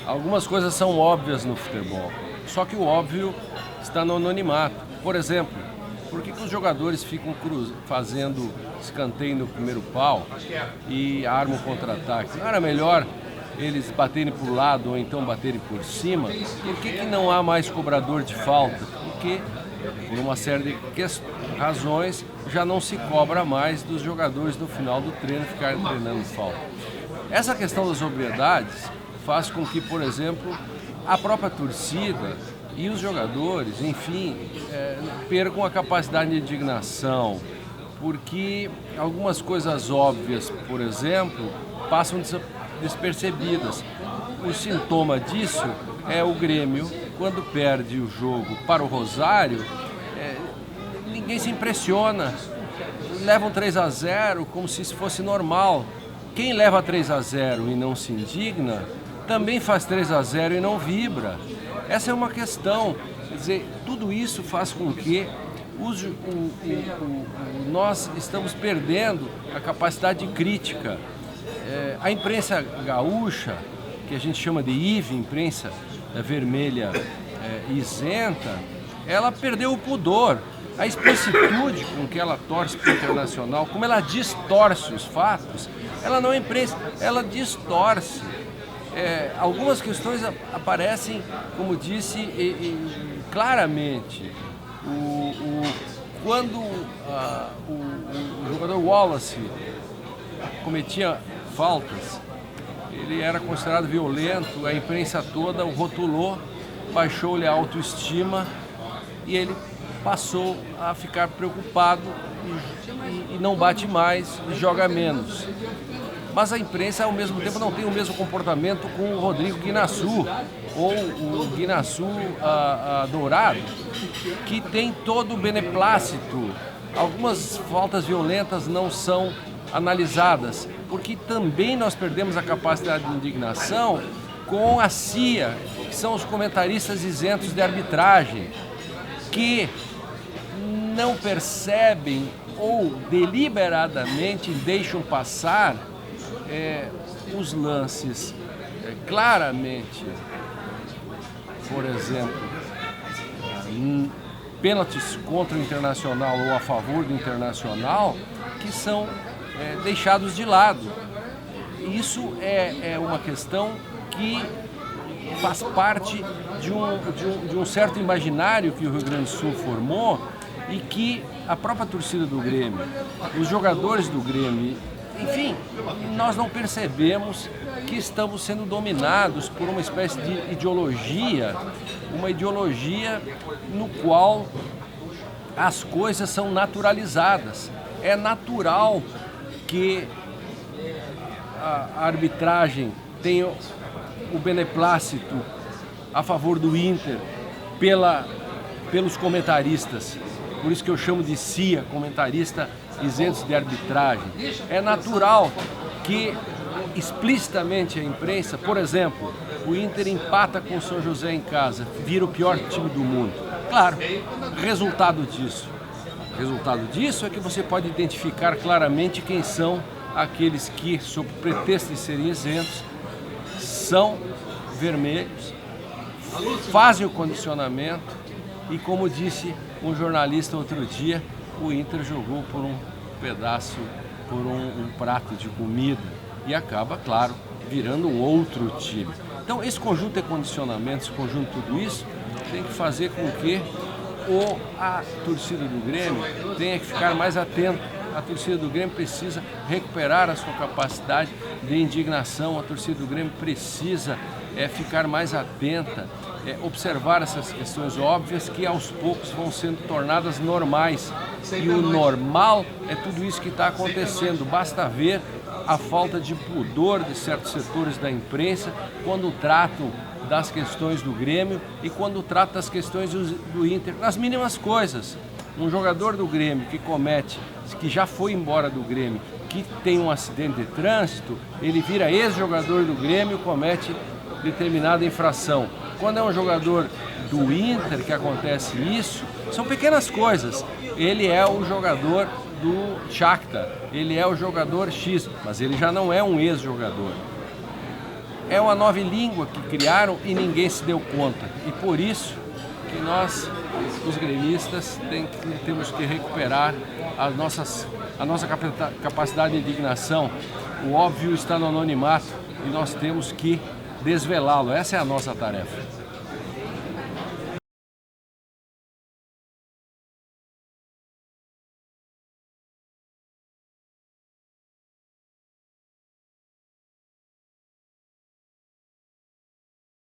Algumas coisas são óbvias no futebol, só que o óbvio está no anonimato. Por exemplo, por que os jogadores ficam fazendo escanteio no primeiro pau e armam contra-ataque? Não era melhor eles baterem por lado ou então baterem por cima? Por que não há mais cobrador de falta? Porque, por uma série de razões, já não se cobra mais dos jogadores no final do treino ficarem treinando falta. Essa questão das obviedades faz com que, por exemplo, a própria torcida e os jogadores, enfim, percam a capacidade de indignação, porque algumas coisas óbvias, por exemplo, passam despercebidas. O sintoma disso é o Grêmio, quando perde o jogo para o Rosário, ninguém se impressiona, levam 3-0 como se isso fosse normal. Quem leva 3-0 e não se indigna, também faz 3-0 e não vibra. Essa é uma questão. Quer dizer, tudo isso faz com que nós estamos perdendo a capacidade de crítica. A imprensa gaúcha, que a gente chama de IVE, imprensa vermelha isenta, ela perdeu o pudor. A explicitude com que ela torce para o Internacional, como ela distorce os fatos, ela não é imprensa, ela distorce. Algumas questões aparecem, como disse, claramente. Quando o jogador Wallace cometia faltas, ele era considerado violento, a imprensa toda o rotulou, baixou-lhe a autoestima e ele passou a ficar preocupado e não bate mais e joga menos. Mas a imprensa, ao mesmo tempo, não tem o mesmo comportamento com o Rodrigo Guinaçu ou o Guinaçu Dourado, que tem todo o beneplácito. Algumas faltas violentas não são analisadas, porque também nós perdemos a capacidade de indignação com a CIA, que são os comentaristas isentos de arbitragem, que não percebem ou deliberadamente deixam passar os lances claramente, por exemplo, pênaltis contra o Internacional ou a favor do Internacional, que são deixados de lado. Isso é uma questão que faz parte de um certo imaginário que o Rio Grande do Sul formou e que a própria torcida do Grêmio, os jogadores do Grêmio, enfim, nós não percebemos que estamos sendo dominados por uma espécie de ideologia, uma ideologia no qual as coisas são naturalizadas. É natural que a arbitragem tenha o beneplácito a favor do Inter pelos comentaristas. Por isso que eu chamo de CIA, comentarista isentos de arbitragem. É natural que explicitamente a imprensa, por exemplo, o Inter empata com o São José em casa, vira o pior time do mundo. Claro, resultado disso é que você pode identificar claramente quem são aqueles que, sob pretexto de serem isentos, são vermelhos, fazem o condicionamento e, como disse um jornalista outro dia, o Inter jogou por um pedaço, por um prato de comida e acaba, claro, virando um outro time. Então, esse conjunto de condicionamentos, esse conjunto de tudo isso, tem que fazer com que a torcida do Grêmio tenha que ficar mais atenta. A torcida do Grêmio precisa recuperar a sua capacidade de indignação, a torcida do Grêmio precisa ficar mais atenta, observar essas questões óbvias que aos poucos vão sendo tornadas normais. E o normal é tudo isso que está acontecendo. Basta ver a falta de pudor de certos setores da imprensa quando tratam das questões do Grêmio e quando tratam das questões do Inter, nas mínimas coisas. Um jogador do Grêmio que já foi embora do Grêmio, que tem um acidente de trânsito, ele vira ex-jogador do Grêmio e comete determinada infração. Quando é um jogador do Inter que acontece isso, são pequenas coisas. Ele é o jogador do Shakhtar, ele é o jogador X, mas ele já não é um ex-jogador. É uma nova língua que criaram e ninguém se deu conta. E por isso que nós, os gremistas, temos que recuperar a nossa capacidade de indignação. O óbvio está no anonimato e nós temos que desvelá-lo. Essa é a nossa tarefa.